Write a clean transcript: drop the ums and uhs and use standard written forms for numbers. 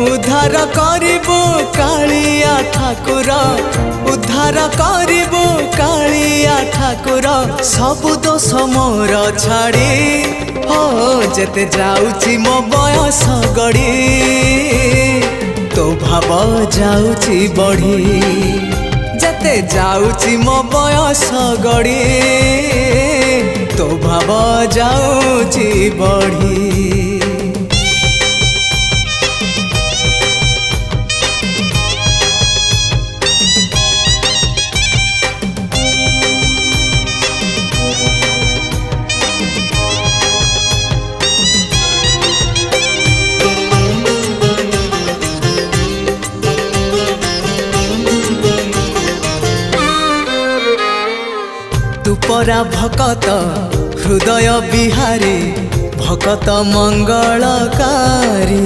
उद्धार करिबो कालिया ठाकुर उद्धार करिबो कालिया ठाकुर सबु दोष मोर छाड़ी हो जेते जाउची मो बयस गड़ी तो भाव जाउची बढ़ी जेते जाउची मो बयस गड़ी तो भाव जाउची बढ़ी। तुपरा भकत हृदय बिहारी भकत मंगलकारी